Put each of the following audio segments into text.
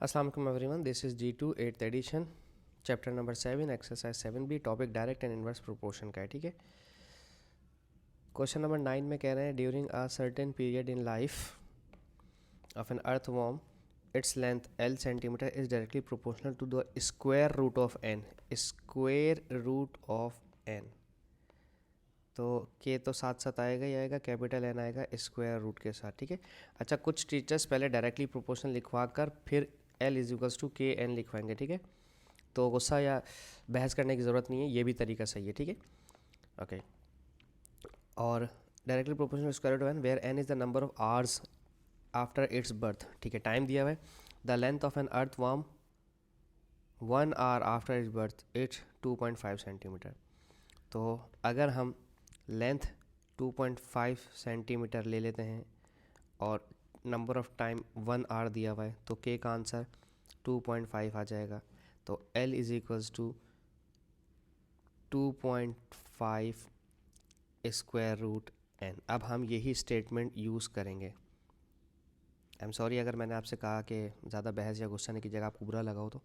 अस्सलाम वालेकुम everyone, this is G2 8th edition, chapter number 7, exercise 7B, topic direct and inverse proportion का है। ठीक है। क्वेश्चन नंबर 9 में कह रहे हैं during a certain period in life of an earthworm its length L centimetre is directly proportional to the square root of n। Square root of n तो के तो साथ साथ आएगा ही आएगा, कैपिटल N आएगा स्क्वायर रूट के साथ। ठीक है। अच्छा, कुछ टीचर्स पहले डायरेक्टली प्रोपोर्शनल लिखवा कर फिर L इज इक्वल्स टू के एन लिखवाएंगे। ठीक है। तो गुस्सा या बहस करने की ज़रूरत नहीं है, ये भी तरीका सही है। ठीक है। ओके। और directly proportional square root one where n is the number of hours after its birth. ठीक है। टाइम दिया हुआ है। The length of an earthworm 1 hour after its birth its 2.5 centimetre. तो अगर हम लेंथ 2.5 सेंटीमीटर ले लेते हैं और नंबर ऑफ टाइम 1 आवर दिया हुआ है तो के का आंसर 2.5 आ जाएगा। तो L is equals to 2.5 square root n। अब हम यही स्टेटमेंट यूज़ करेंगे। आई एम सॉरी अगर मैंने आपसे कहा कि ज़्यादा बहस या गुस्सा नहीं कीजिएगा, आपको बुरा लगा हो तो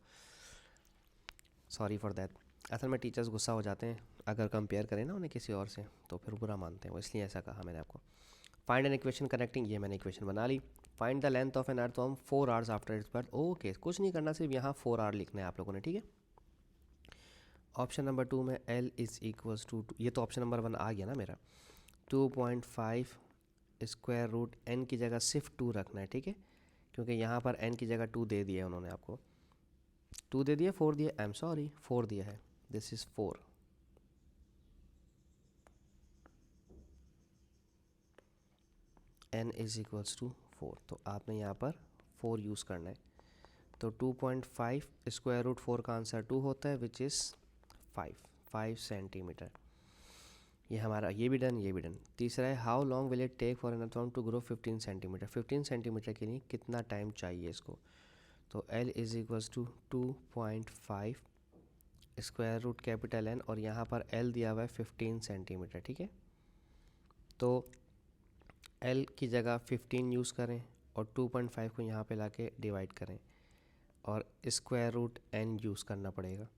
सॉरी फॉर दैट। असल में टीचर्स गुस्सा हो जाते हैं अगर कंपेयर करें ना उन्हें किसी और से, तो फिर बुरा मानते हैं वो, इसलिए ऐसा कहा मैंने आपको। फाइंड एन इक्वेशन कनेक्टिंग, ये मैंने इक्वेशन बना ली। Find the length of an earthworm 4 hours after its birth. Okay, कुछ नहीं करना, सिर्फ यहाँ 4 आवर लिखना है आप लोगों ने। ठीक है। ऑप्शन नंबर 2 में L इज़ इक्वल्स टू, ये तो ऑप्शन नंबर 1 आ गया ना मेरा। 2.5 स्क्वायर रूट n की जगह सिर्फ 2 रखना है। ठीक है। क्योंकि यहाँ पर n की जगह 2 दे दिया है उन्होंने आपको, 2 दे दिया, 4 दिया, आई एम सॉरी 4 दिया है, this is 4। n is equals to 4, तो आपने यहाँ पर 4 यूज़ करना है। तो 2.5 स्क्वायर रूट 4 का आंसर 2 होता है, विच इज़ 5 सेंटीमीटर। ये हमारा ये भी डन, ये भी डन। तीसरा है how long will it take for an earthworm to grow 15 centimetre. 15 centimetre के लिए कितना टाइम चाहिए इसको। तो L is equals to 2.5 square root capital N, और यहाँ पर L दिया हुआ है 15 सेंटीमीटर। ठीक है। तो L की जगह 15 यूज़ करें और 2.5 को यहाँ पे लाके डिवाइड करें और स्क्वायर रूट N यूज़ करना पड़ेगा।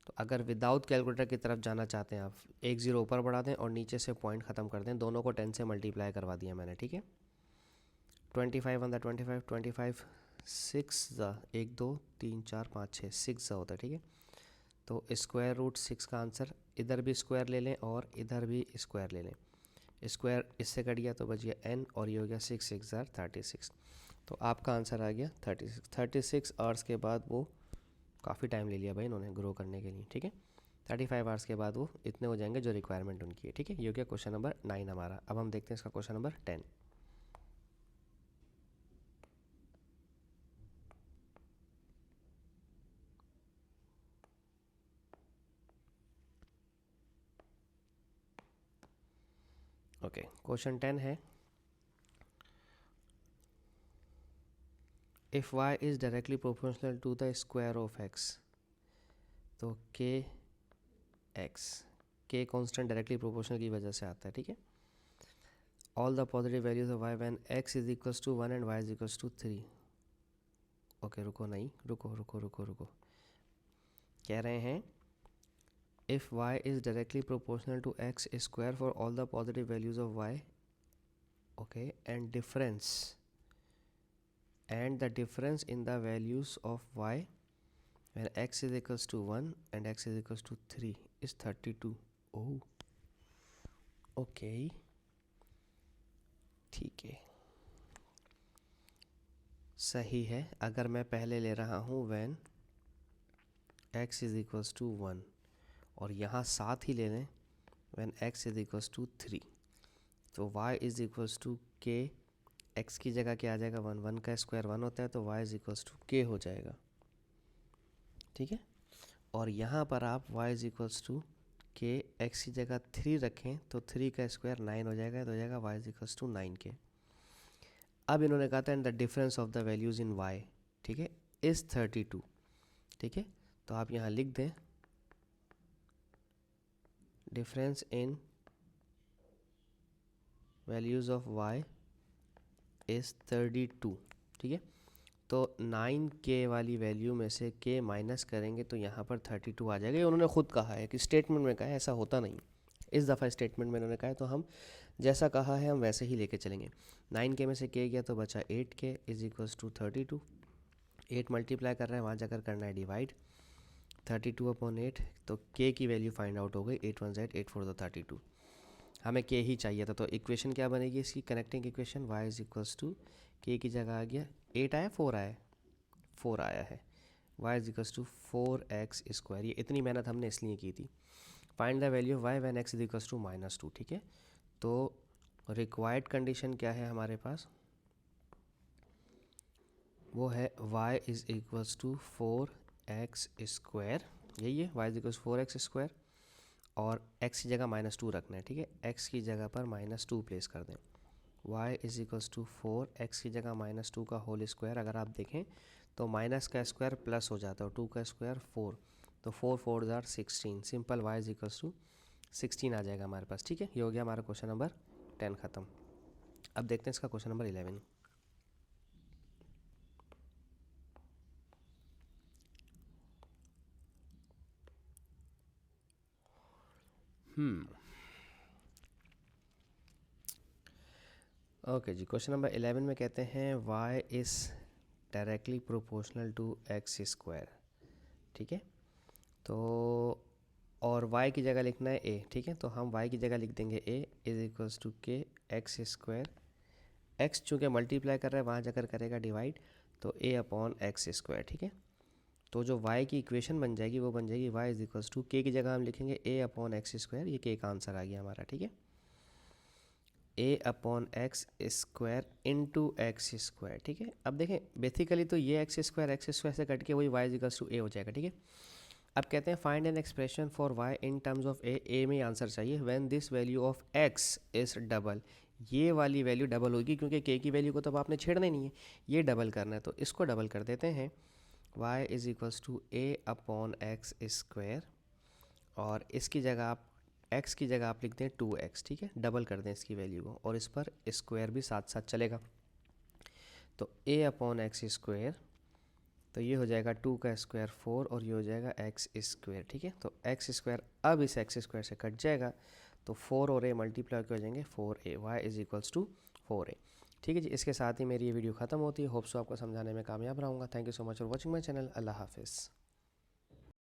तो अगर विदाउट कैलकुलेटर की तरफ जाना चाहते हैं आप, एक ज़ीरो ऊपर बढ़ा दें और नीचे से पॉइंट ख़त्म कर दें, दोनों को 10 से मल्टीप्लाई करवा दिया मैंने। ठीक है। 25 ऑन द 25, 25 6 ज़ा 1 2 3 4 5 6 6 ज़ा होता है। ठीक है। तो स्क्वायर रूट 6 का आंसर, इधर भी स्क्वायर ले लें और इधर भी स्क्वायर ले लें, स्क्वायर इससे कट गया तो बच गया n, और ये हो गया 6 6 36। तो आपका आंसर आ गया 36 आवर्स के बाद वो काफ़ी टाइम ले लिया भाई इन्होंने ग्रो करने के लिए। ठीक है। 35 आवर्स के बाद वो इतने हो जाएंगे जो रिक्वायरमेंट उनकी है। ठीक है। ये हो गया क्वेश्चन नंबर 9 हमारा। अब हम देखते हैं इसका क्वेश्चन नंबर 10। ओके, क्वेश्चन 10 है if y is directly proportional to the square of x। तो के कॉन्स्टेंट डायरेक्टली प्रोपोर्शनल की वजह से आता है। ठीक है। All the positive values of y when x is equals to 1 and y is equals to 3। Okay, रुको नहीं, रुको। कह रहे हैं if y is directly proportional to x square for all the positive values of y, okay, and the difference in the values of y when x is equals to 1 and x is equals to 3 is 32। oh okay, ठीक है, सही है। अगर मैं पहले ले रहा हूँ when x is equals to 1 और यहाँ साथ ही ले लें when x is equals to 3, तो y is equals to k, x की जगह क्या आ जाएगा 1, 1 का स्क्वायर 1 होता है, तो y is equals to k हो जाएगा। ठीक है। और यहाँ पर आप y is equals to k, x की जगह 3 रखें तो 3 का स्क्वायर 9 हो जाएगा, तो हो जाएगा y is equals to 9k। अब इन्होंने कहा था and the difference of the values in y, ठीक है, इज़ 32। ठीक है। तो आप यहाँ लिख दें difference in values of y is 32। ठीक है। तो 9k वाली वैल्यू में से k माइनस करेंगे तो यहाँ पर 32 आ जाएगा। ये उन्होंने खुद कहा है कि स्टेटमेंट में कहा है, ऐसा होता नहीं। इस दफ़ा स्टेटमेंट में उन्होंने कहा है तो हम जैसा कहा है हम वैसे ही लेके चलेंगे। 9k में से k गया तो बचा 8k is equals to 32। 8 multiply कर रहे हैं, वहाँ जाकर करना है डिवाइड। 32/8, तो k की वैल्यू फाइंड आउट हो गई। 8 1 8 8 4 32। हमें k ही चाहिए था, तो इक्वेशन क्या बनेगी इसकी, connecting equation y is equals to k की जगह आ गया 8 आया 4 आया 4 आया है, y is equals to 4x square. ये इतनी मेहनत हमने इसलिए की थी। Find the value of y when x is equals to -2। ठीक है, तो रिक्वायर्ड कंडीशन क्या है हमारे पास, वो है y is equals to 4x square. यही है, y is equals 4x square, और x की जगह -2 रखना है। ठीक है, x की जगह पर -2 प्लेस कर दें। y is equals to 4, x की जगह -2 का होल स्क्वायर। अगर आप देखें तो माइनस का स्क्वायर प्लस हो जाता है, और 2 का स्क्वायर 4, तो 4 4 जार 16। Simple y is equals to 16 आ जाएगा हमारे पास। ठीक है, ये हो गया हमारा क्वेश्चन नंबर 10 ख़त्म। अब देखते हैं इसका क्वेश्चन नंबर 11। ओके जी, क्वेश्चन नंबर 11 में कहते हैं y is directly proportional to x square. ठीक है, तो और y की जगह लिखना है a। ठीक है, तो हम y की जगह लिख देंगे a इज इक्वल्स टू के एक्स स्क्वायर। x चूँकि मल्टीप्लाई कर रहा है, वहाँ जाकर करेगा डिवाइड, तो a/x स्क्वायर। ठीक है, तो जो y की इक्वेशन बन जाएगी वो बन जाएगी y is equals to k की जगह हम लिखेंगे a/x स्क्वायर। ये k का आंसर आ गया हमारा। ठीक है, a/x square into x square. ठीक है, अब देखें बेसिकली तो ये एक्स स्क्वायर से कट के वही y is equals to a हो जाएगा। ठीक है, अब कहते हैं find an expression for y in terms of a में आंसर चाहिए when this value of x is double. ये वाली वैल्यू डबल होगी क्योंकि k की वैल्यू को तो अब आपने छेड़ना ही नहीं है, ये डबल करना है, तो इसको डबल कर देते हैं। y is equals to a/x square, और इसकी जगह आप x की जगह आप लिख दें 2x। ठीक है, डबल कर दें इसकी वैल्यू को, और इस पर स्क्वायर भी साथ साथ चलेगा, तो a/x स्क्वायर, तो ये हो जाएगा 2 का स्क्वायर 4, और ये हो जाएगा x स्क्वायर। ठीक है, तो x स्क्वायर अब इस x स्क्वायर से कट जाएगा, तो 4 और a मल्टीप्लाई हो जाएंगे 4a। y is equals to 4a। ठीक है जी, इसके साथ ही मेरी ये वीडियो ख़त्म होती है। होप्स आपको समझाने में कामयाब रहूँगा। Thank you so much for watching my channel. अल्लाह हाफिज़।